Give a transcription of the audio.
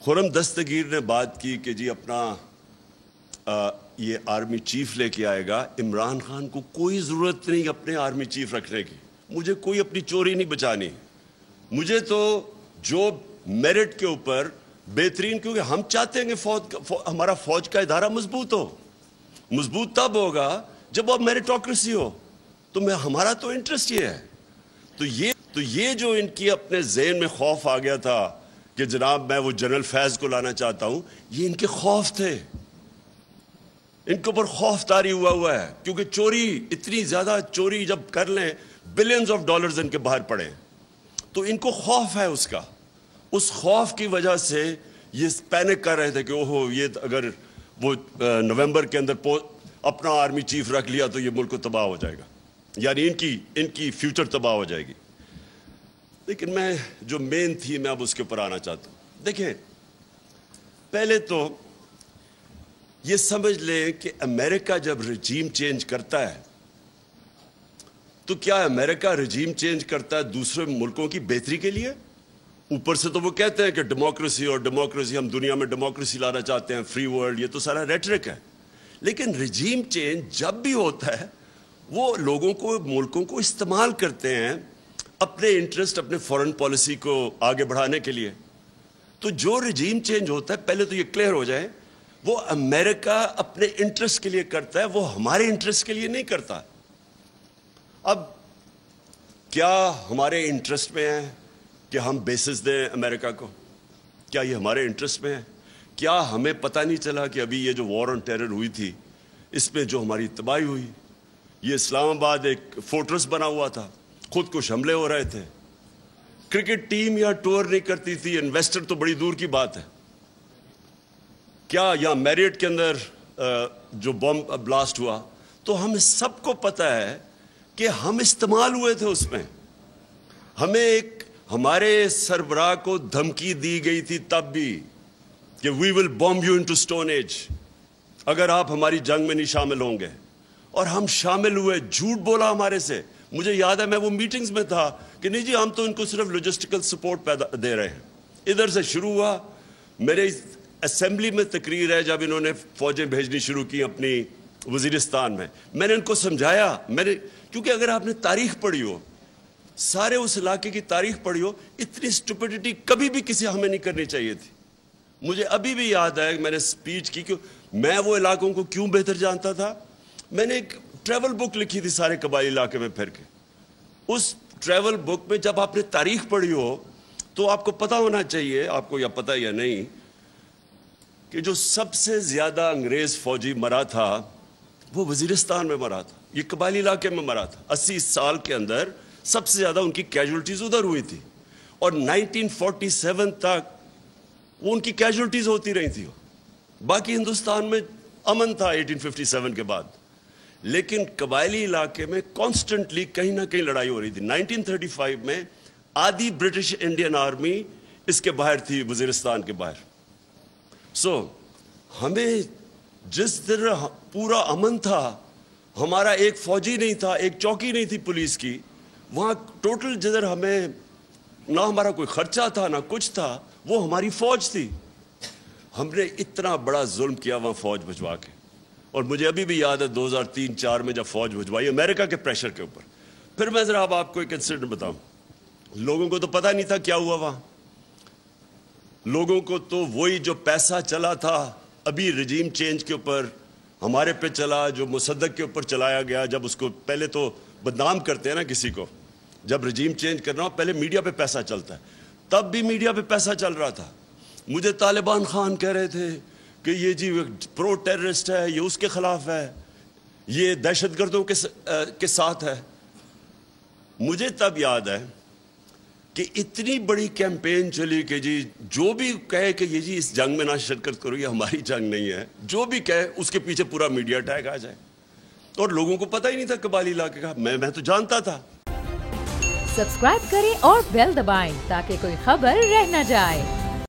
خرم دستگیر نے بات کی کہ جی اپنا یہ آرمی چیف لے کے آئے گا. عمران خان کو کوئی ضرورت نہیں اپنے آرمی چیف رکھنے کی. مجھے کوئی اپنی چوری نہیں بچانی. مجھے تو جو میرٹ کے اوپر بہترین, کیونکہ ہم چاہتے ہیں کہ ہمارا فوج کا ادارہ مضبوط ہو. مضبوط تب ہوگا جب وہ میریٹوکریسی ہو. تو ہمارا تو انٹرسٹ یہ ہے. تو یہ جو ان کی اپنے ذہن میں خوف آ گیا تھا کہ جناب میں وہ جنرل فیض کو لانا چاہتا ہوں, یہ ان کے خوف تھے. ان کے اوپر خوف طاری ہوا ہے, کیونکہ چوری, اتنی زیادہ چوری جب کر لیں, بلینز آف ڈالرز ان کے باہر پڑے, تو ان کو خوف ہے اس کا. اس خوف کی وجہ سے یہ پینک کر رہے تھے کہ اوہو, یہ اگر وہ نومبر کے اندر اپنا آرمی چیف رکھ لیا تو یہ ملک کو تباہ ہو جائے گا, یعنی ان کی فیوچر تباہ ہو جائے گی. لیکن میں جو مین تھی میں اب اس کے اوپر آنا چاہتا ہوں. دیکھیں, پہلے تو یہ سمجھ لیں کہ امریکہ جب رجیم چینج کرتا ہے تو کیا امریکہ رجیم چینج کرتا ہے دوسرے ملکوں کی بہتری کے لیے؟ اوپر سے تو وہ کہتے ہیں کہ ڈیموکریسی اور ڈیموکریسی, ہم دنیا میں ڈیموکریسی لانا چاہتے ہیں, فری ورلڈ, یہ تو سارا ریٹرک ہے. لیکن رجیم چینج جب بھی ہوتا ہے وہ لوگوں کو, ملکوں کو استعمال کرتے ہیں اپنے انٹرسٹ, اپنے فورن پالیسی کو آگے بڑھانے کے لیے. تو جو رجیم چینج ہوتا ہے, پہلے تو یہ کلیئر ہو جائے, وہ امریکہ اپنے انٹرسٹ کے لیے کرتا ہے, وہ ہمارے انٹرسٹ کے لیے نہیں کرتا. اب کیا ہمارے انٹرسٹ میں ہے کہ ہم بیسز دیں امریکہ کو؟ کیا یہ ہمارے انٹرسٹ میں ہے؟ کیا ہمیں پتہ نہیں چلا کہ ابھی یہ جو وار آن ٹیرر ہوئی تھی, اس میں جو ہماری تباہی ہوئی, یہ اسلام آباد ایک فورٹرس بنا ہوا تھا, خود کش حملے ہو رہے تھے, کرکٹ ٹیم یہاں ٹور نہیں کرتی تھی, انویسٹر تو بڑی دور کی بات ہے. کیا یہاں میریٹ کے اندر جو بم بلاسٹ ہوا, تو ہم سب کو پتہ ہے کہ ہم استعمال ہوئے تھے اس میں. ہمیں ہمارے سربراہ کو دھمکی دی گئی تھی تب بھی کہ we will bomb you into stone age اگر آپ ہماری جنگ میں نہیں شامل ہوں گے. اور ہم شامل ہوئے, جھوٹ بولا ہمارے سے. مجھے یاد ہے میں وہ میٹنگز میں تھا کہ نہیں جی ہم تو ان کو صرف لاجسٹیکل سپورٹ دے رہے ہیں. ادھر سے شروع ہوا. میرے اسمبلی میں تقریر ہے جب انہوں نے فوجیں بھیجنی شروع کی اپنی وزیرستان میں نے ان کو سمجھایا. کیونکہ اگر آپ نے تاریخ پڑھی ہو, سارے اس علاقے کی تاریخ پڑھی ہو, اتنی اسٹوپیڈیٹی کبھی بھی کسی ہمیں نہیں کرنی چاہیے تھی. مجھے ابھی بھی یاد ہے کہ میں نے سپیچ کی کہ میں وہ علاقوں کو کیوں بہتر جانتا تھا. میں نے ایک ٹریول بک لکھی تھی سارے قبائلی علاقے میں پھر کے. اس ٹریول بک میں جب آپ نے تاریخ پڑھی ہو تو آپ کو پتہ ہونا چاہیے, آپ کو یا پتہ یا نہیں, کہ جو سب سے زیادہ انگریز فوجی مرا تھا وہ وزیرستان میں مرا تھا, یہ قبائلی علاقے میں مرا تھا. 80 سال کے اندر سب سے زیادہ ان کی کیجولٹیز ادھر ہوئی تھی, اور 1947 تک وہ ان کی کیجولٹیز ہوتی رہی تھی. باقی ہندوستان میں امن تھا 1857 کے بعد, لیکن قبائلی علاقے میں کانسٹنٹلی کہیں نہ کہیں لڑائی ہو رہی تھی. 1935 میں آدھی برٹش انڈین آرمی اس کے باہر تھی, وزیرستان کے باہر. ہمیں جس طرح پورا امن تھا, ہمارا ایک فوجی نہیں تھا, ایک چوکی نہیں تھی پولیس کی, وہاں ٹوٹل جدھر ہمیں نہ ہمارا کوئی خرچہ تھا نہ کچھ تھا, وہ ہماری فوج تھی. ہم نے اتنا بڑا ظلم کیا وہاں فوج بھجوا کے. اور مجھے ابھی بھی یاد ہے 2003-04 میں جب فوج بھجوائی امریکہ کے پریشر کے اوپر. پھر میں ذرا اب آپ کو ایک انسیڈنٹ بتاؤں. لوگوں کو تو پتہ نہیں تھا کیا ہوا وہاں. لوگوں کو تو وہی جو پیسہ چلا تھا ابھی رجیم چینج کے اوپر ہمارے پہ چلا, جو مصدق کے اوپر چلایا گیا, جب اس کو پہلے تو بدنام کرتے ہیں نا کسی کو, جب رجیم چینج کرنا ہو پہلے میڈیا پہ پیسہ چلتا ہے. تب بھی میڈیا پہ پیسہ چل رہا تھا. مجھے طالبان خان کہہ رہے تھے کہ یہ جی پرو ٹیررسٹ ہے, یہ اس کے خلاف ہے, یہ دہشت گردوں کے ساتھ ہے. مجھے تب یاد ہے کہ اتنی بڑی کیمپین چلی کہ جی جو بھی کہے کہ یہ جی اس جنگ میں نہ شرکت کرو, یہ ہماری جنگ نہیں ہے, جو بھی کہے اس کے پیچھے پورا میڈیا ٹیگ آ جائے. اور لوگوں کو پتہ ہی نہیں تھا قبائلی علاقے کا. میں تو جانتا تھا. سبسکرائب کریں اور بیل دبائیں تاکہ کوئی خبر رہ نہ جائے.